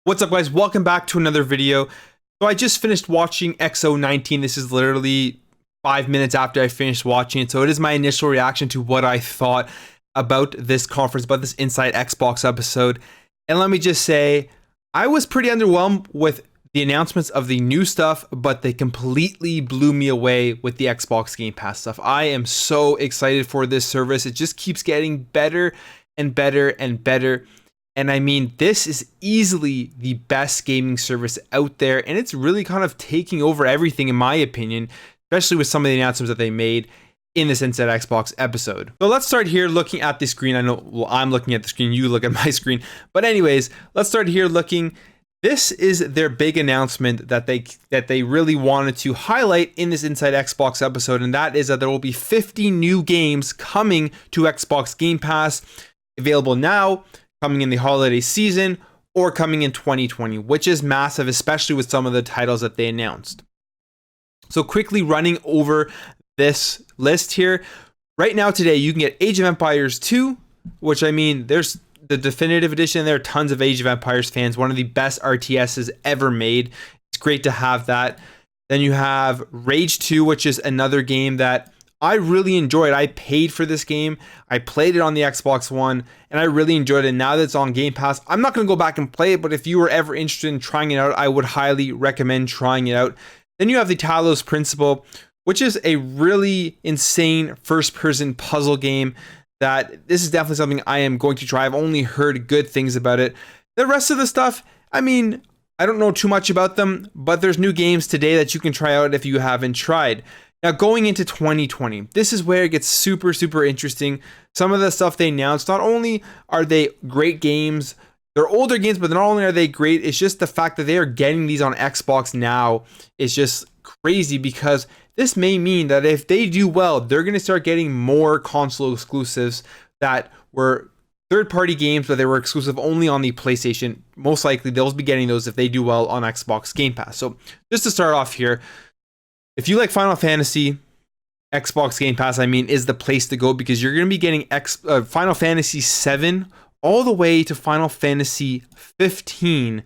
What's up, guys? Welcome back to another video. So I just finished watching X019. This is literally 5 minutes after I finished watching it. So it is my initial reaction to what I thought about this conference, about this Inside Xbox episode. And let me just say, I was pretty underwhelmed with the announcements of the new stuff, but they completely blew me away with the Xbox Game Pass stuff. I am so excited for this service. It just keeps getting better and better and better. And I mean, this is easily the best gaming service out there, and it's really kind of taking over everything, in my opinion, especially with some of the announcements that they made in this Inside Xbox episode. So let's start here looking at the screen. I know, well, I'm looking at the screen, you look at my screen. But anyways, let's start here looking. This is their big announcement that they really wanted to highlight in this Inside Xbox episode, and that is that there will be 50 new games coming to Xbox Game Pass, available now, coming in the holiday season, or coming in 2020, which is massive, especially with some of the titles that they announced. So quickly running over this list here. Right now today, you can get Age of Empires 2, which, I mean, there's the definitive edition. There are tons of Age of Empires fans. One of the best RTSs ever made. It's great to have that. Then you have Rage 2, which is another game that I really enjoyed. I paid for this game. I played it on the Xbox One, and I really enjoyed it. Now that it's on Game Pass, I'm not going to go back and play it, but if you were ever interested in trying it out, I would highly recommend trying it out. Then you have the Talos Principle, which is a really insane first-person puzzle game that this is definitely something I am going to try. I've only heard good things about it. The rest of the stuff, I mean, I don't know too much about them, but there's new games today that you can try out if you haven't tried. Now, going into 2020, this is where it gets super, super interesting. Some of the stuff they announced, not only are they great games, they're older games, but not only are they great, it's just the fact that they are getting these on Xbox now is just crazy, because this may mean that if they do well, they're going to start getting more console exclusives that were third-party games, but they were exclusive only on the PlayStation. Most likely, they'll be getting those if they do well on Xbox Game Pass. So just to start off here, if you like Final Fantasy, Xbox Game Pass, I mean, is the place to go, because you're going to be getting Final Fantasy 7 all the way to Final Fantasy 15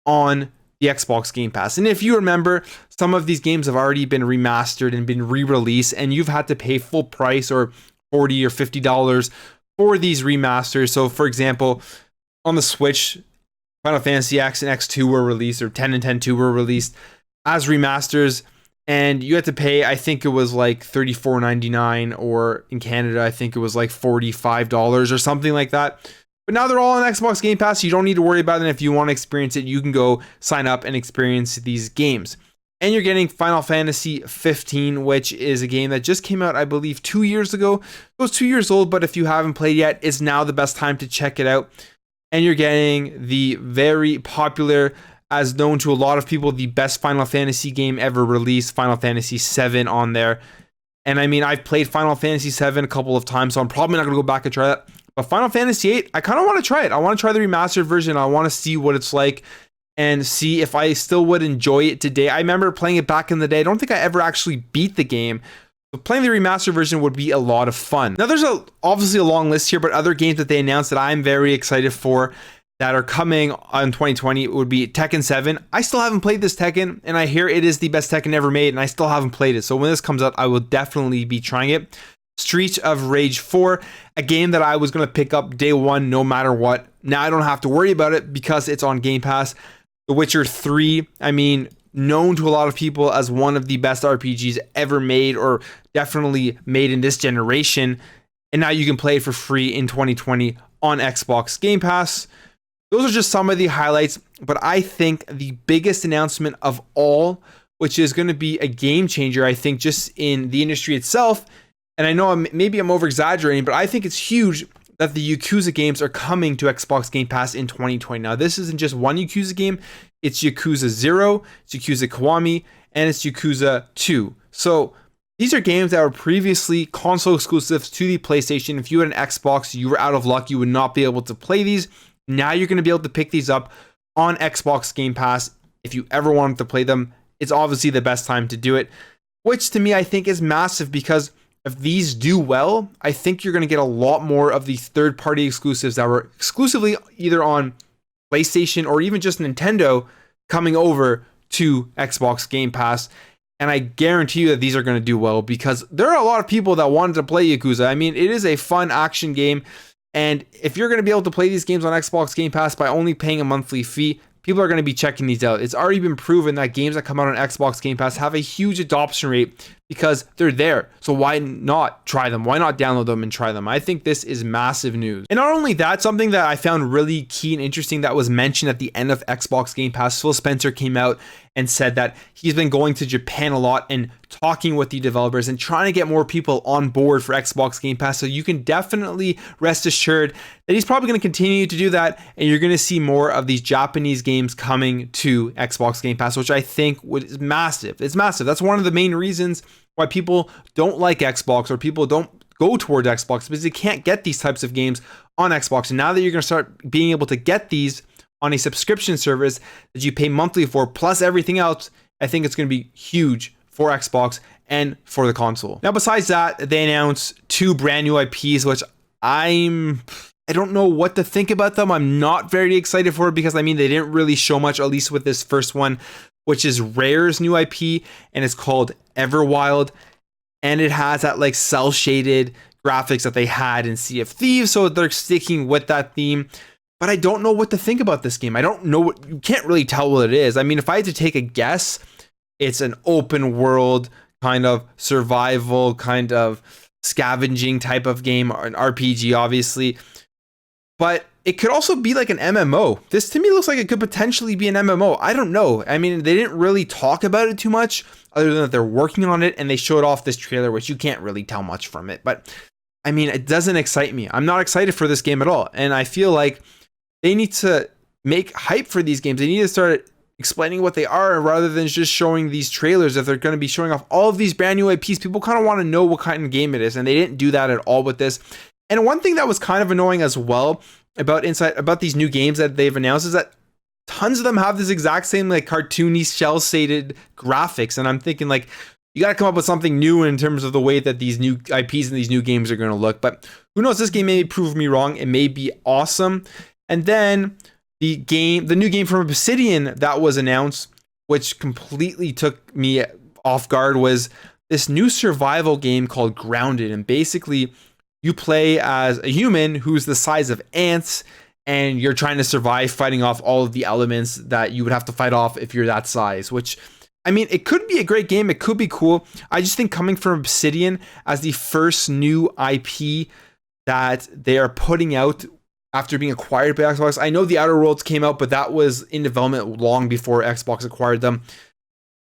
on the Xbox Game Pass. And if you remember, some of these games have already been remastered and been re-released, and you've had to pay full price or $40 or $50 for these remasters. So, for example, on the Switch, Final Fantasy X and X2 were released, or 10 and 10-2 were released as remasters. And you had to pay, I think it was like $34.99, or in Canada, I think it was like $45 or something like that. But now they're all on Xbox Game Pass, so you don't need to worry about it. And if you want to experience it, you can go sign up and experience these games. And you're getting Final Fantasy 15, which is a game that just came out, I believe, 2 years ago. It was 2 years old, but if you haven't played yet, it's now the best time to check it out. And you're getting the very popular, as known to a lot of people, the best Final Fantasy game ever released, Final Fantasy 7 on there. And I mean, I've played Final Fantasy 7 a couple of times, so I'm probably not going to go back and try that. But Final Fantasy 8, I kind of want to try it. I want to try the remastered version. I want to see what it's like and see if I still would enjoy it today. I remember playing it back in the day. I don't think I ever actually beat the game. But playing the remastered version would be a lot of fun. Now, there's obviously a long list here, but other games that they announced that I'm very excited for that are coming on 2020 would be Tekken 7. I still haven't played this Tekken, and I hear it is the best Tekken ever made, and I still haven't played it. So when this comes out, I will definitely be trying it. Streets of Rage 4, a game that I was going to pick up day one no matter what. Now I don't have to worry about it because it's on Game Pass. The Witcher 3, I mean, known to a lot of people as one of the best RPGs ever made, or definitely made in this generation. And now you can play it for free in 2020 on Xbox Game Pass. Those are just some of the highlights, but I think the biggest announcement of all, which is going to be a game changer, I think, just in the industry itself, and I know maybe I'm over-exaggerating, but I think it's huge that the Yakuza games are coming to Xbox Game Pass in 2020. Now, this isn't just one Yakuza game. It's Yakuza 0, it's Yakuza Kiwami, and it's Yakuza 2. So these are games that were previously console exclusives to the PlayStation. If you had an Xbox, you were out of luck. You would not be able to play these. Now you're going to be able to pick these up on Xbox Game Pass. If you ever wanted to play them, it's obviously the best time to do it, which to me I think is massive, because if these do well, I think you're going to get a lot more of the third-party exclusives that were exclusively either on PlayStation or even just Nintendo coming over to Xbox Game Pass. And I guarantee you that these are going to do well because there are a lot of people that wanted to play Yakuza. I mean, it is a fun action game. And if you're going to be able to play these games on Xbox Game Pass by only paying a monthly fee, people are going to be checking these out. It's already been proven that games that come out on Xbox Game Pass have a huge adoption rate because they're there. So why not try them? Why not download them and try them? I think this is massive news. And not only that, something that I found really key and interesting that was mentioned at the end of Xbox Game Pass, Phil Spencer came out and said that he's been going to Japan a lot and talking with the developers and trying to get more people on board for Xbox Game Pass. So you can definitely rest assured that he's probably going to continue to do that. And you're going to see more of these Japanese games coming to Xbox Game Pass, which I think is massive. It's massive. That's one of the main reasons why people don't like Xbox or people don't go towards Xbox, because they can't get these types of games on Xbox. And now that you're going to start being able to get these on a subscription service that you pay monthly for, plus everything else, I think it's going to be huge for Xbox and for the console. Now, besides that, they announced 2 brand new IPs, which I don't know what to think about them. I'm not very excited for it because, I mean, they didn't really show much, at least with this first one, which is Rare's new IP, and it's called Everwild. And it has that like cell shaded graphics that they had in Sea of Thieves, so they're sticking with that theme. But I don't know what to think about this game. I don't know what, you can't really tell what it is. I mean, if I had to take a guess, it's an open world kind of survival, kind of scavenging type of game, or an RPG, obviously. But it could also be like an MMO. This to me looks like it could potentially be an MMO. I don't know. I mean, they didn't really talk about it too much, other than that they're working on it, and they showed off this trailer, which you can't really tell much from it. But I mean, it doesn't excite me. I'm not excited for this game at all. And I feel like they need to make hype for these games. They need to start explaining what they are rather than just showing these trailers. If they're going to be showing off all of these brand new IPs, people kind of want to know what kind of game it is, and they didn't do that at all with this. And one thing that was kind of annoying as well about these new games that they've announced is that tons of them have this exact same like cartoony cell shaded graphics, and I'm thinking like, you got to come up with something new in terms of the way that these new IPs and these new games are going to look. But who knows? This game may prove me wrong. It may be awesome. And then the new game from Obsidian that was announced, which completely took me off guard, was this new survival game called Grounded. And basically, you play as a human who's the size of ants, and you're trying to survive fighting off all of the elements that you would have to fight off if you're that size, which, I mean, it could be a great game. It could be cool. I just think coming from Obsidian as the first new IP that they are putting out after being acquired by Xbox. I know The Outer Worlds came out, but that was in development long before Xbox acquired them.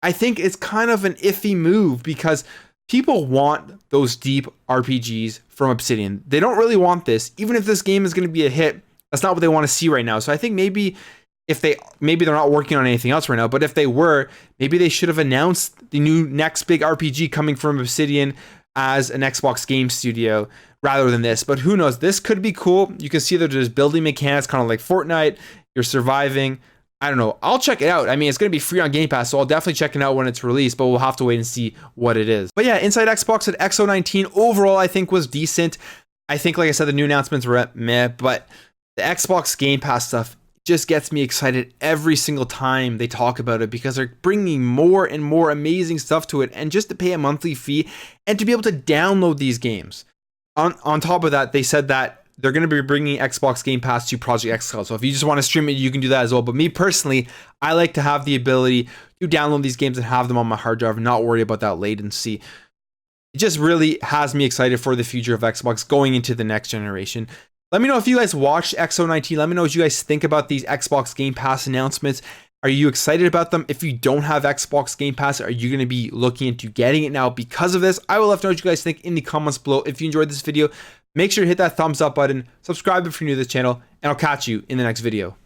I think it's kind of an iffy move because people want those deep RPGs from Obsidian. They don't really want this. Even if this game is going to be a hit, that's not what they want to see right now. So I think maybe they're not working on anything else right now, but if they were, maybe they should have announced the new next big RPG coming from Obsidian as an Xbox game studio rather than this. But who knows? This could be cool. You can see that there's building mechanics, kind of like Fortnite. You're surviving. I don't know. I'll check it out. I mean, it's going to be free on Game Pass, so I'll definitely check it out when it's released, but we'll have to wait and see what it is. But yeah, Inside Xbox at X019 overall, I think was decent. I think, like I said, the new announcements were meh, but the Xbox Game Pass stuff just gets me excited every single time they talk about it because they're bringing more and more amazing stuff to it, and just to pay a monthly fee and to be able to download these games. On top of that, they said that they're going to be bringing Xbox Game Pass to Project X Cloud. So if you just want to stream it, you can do that as well. But me personally, I like to have the ability to download these games and have them on my hard drive and not worry about that latency. It just really has me excited for the future of Xbox going into the next generation. Let me know if you guys watched X019. Let me know what you guys think about these Xbox Game Pass announcements. Are you excited about them? If you don't have Xbox Game Pass, are you going to be looking into getting it now because of this? I will love to know what you guys think in the comments below. If you enjoyed this video, make sure to hit that thumbs up button, subscribe if you're new to this channel, and I'll catch you in the next video.